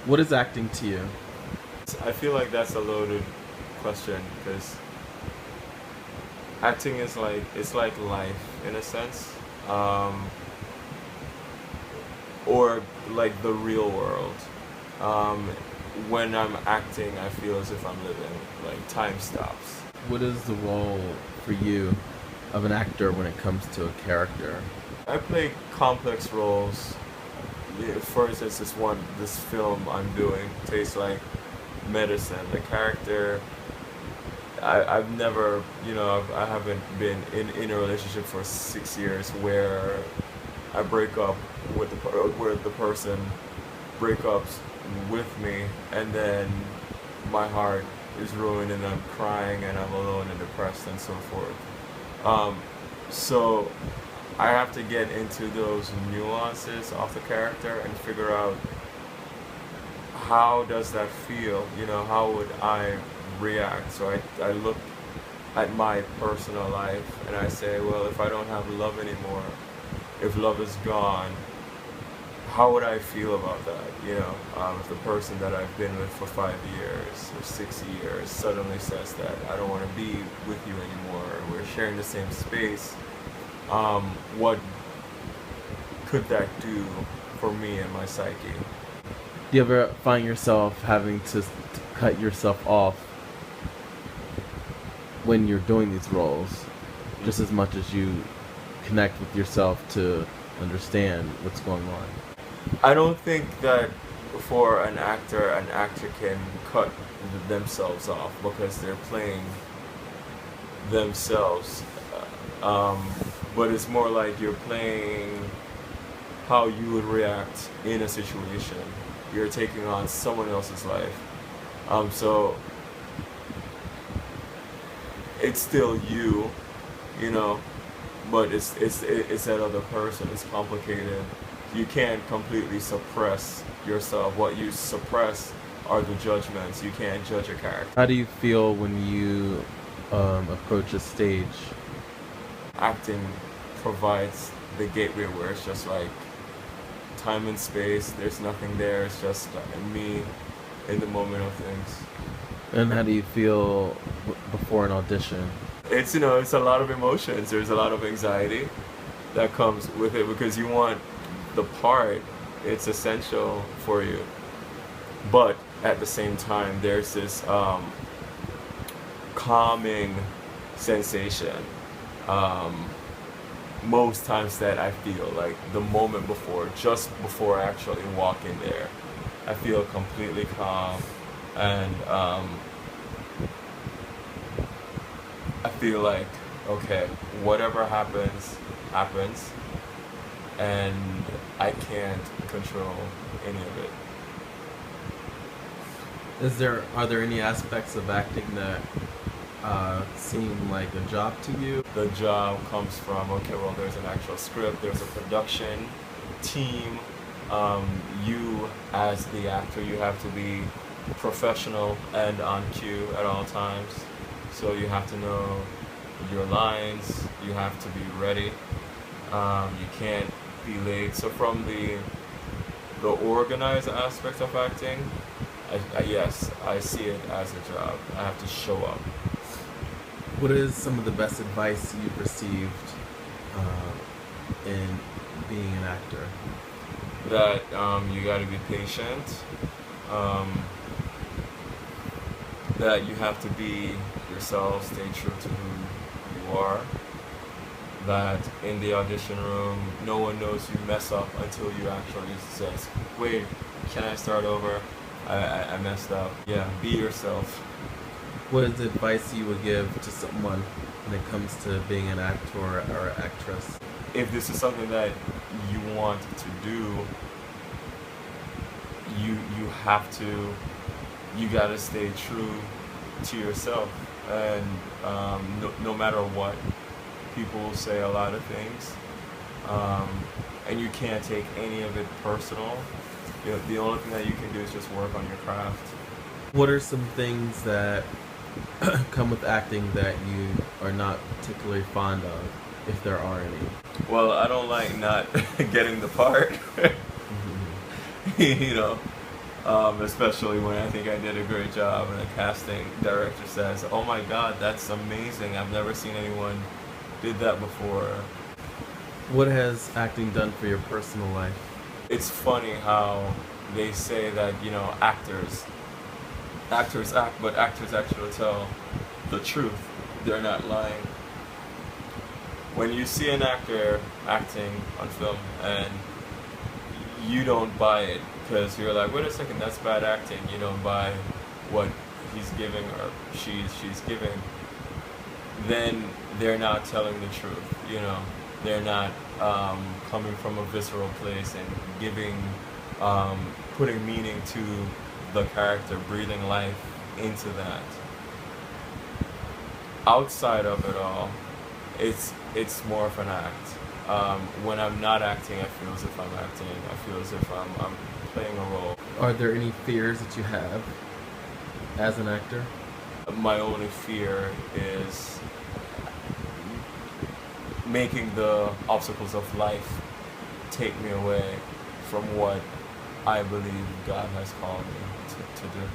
What is acting to you? I feel like that's a loaded question because acting is like it's like life in a sense, um, or like the real world. Um, when I'm acting, I feel as if I'm living. Like time stops. What is the role for you of an actor when it comes to a character? I play complex roles. Yeah, for instance, this film I'm doing tastes like medicine. The character, I've never, I haven't been in a relationship for 6 years where I break up with where the person break ups with me, and then my heart is ruined and I'm crying and I'm alone and depressed and so forth. Um, so I have to get into those nuances of the character and figure out how does that feel? How would I react? So I look at my personal life and I say, well, if I don't have love anymore, if love is gone, how would I feel about that? If the person that I've been with for 5 years or 6 years suddenly says that I don't want to be with you anymore, we're sharing the same space, what could that do for me and my psyche? Do you ever find yourself having to cut yourself off when you're doing these roles, just as much as you connect with yourself to understand what's going on? I don't think that for an actor can cut themselves off because they're playing themselves. But it's more like you're playing how you would react in a situation. You're taking on someone else's life. So it's still you, but it's that other person. It's complicated. You can't completely suppress yourself. What you suppress are the judgments. You can't judge a character. How do you feel when you approach a stage? Acting provides the gateway where it's just like time and space. There's nothing there. It's just me in the moment of things. And how do you feel before an audition? It's it's a lot of emotions. There's a lot of anxiety that comes with it because you want the part. It's essential for you, but at the same time, there's this calming sensation. Most times that I feel like the moment before, just before I actually walk in there, I feel completely calm, and I feel like, okay, whatever happens, happens, and I can't control any of it. Are there any aspects of acting that seem like a job to you? The job comes from, okay, well, there's an actual script, there's a production team. You, as the actor, you have to be professional and on cue at all times. So you have to know your lines, you have to be ready, you can't be late. So from the organized aspect of acting, yes, I see it as a job. I have to show up. What is some of the best advice you've received in being an actor? That you got to be patient, that you have to be yourself, stay true to who you are, that in the audition room, no one knows you mess up until you actually says, wait, can I start over? I messed up. Yeah, be yourself. What is the advice you would give to someone when it comes to being an actor or actress? If this is something that you want to do, you gotta stay true to yourself, and no matter what, people will say a lot of things, and you can't take any of it personal. The only thing that you can do is just work on your craft. What are some things that come with acting that you are not particularly fond of, if there are any? Well, I don't like not getting the part. Mm-hmm. you know, Especially when I think I did a great job and the casting director says, "Oh my God, that's amazing! I've never seen anyone did that before." What has acting done for your personal life? It's funny how they say that, actors act, but actors actually tell the truth. They're not lying. When you see an actor acting on film and you don't buy it because you're like, wait a second, that's bad acting. You don't buy what he's giving or she's giving. Then they're not telling the truth. They're not coming from a visceral place and putting meaning to the character, breathing life into that. Outside of it all, it's more of an act. When I'm not acting, I feel as if I'm acting. I feel as if I'm playing a role. Are there any fears that you have as an actor? My only fear is making the obstacles of life take me away from what I believe God has called me to do.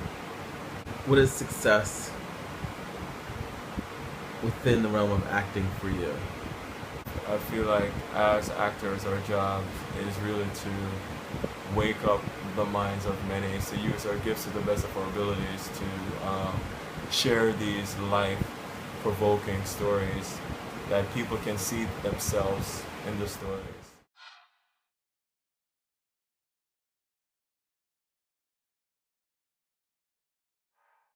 What is success within the realm of acting for you? I feel like as actors, our job is really to wake up the minds of many, to use our gifts to the best of our abilities to share these life-provoking stories that people can see themselves in the stories.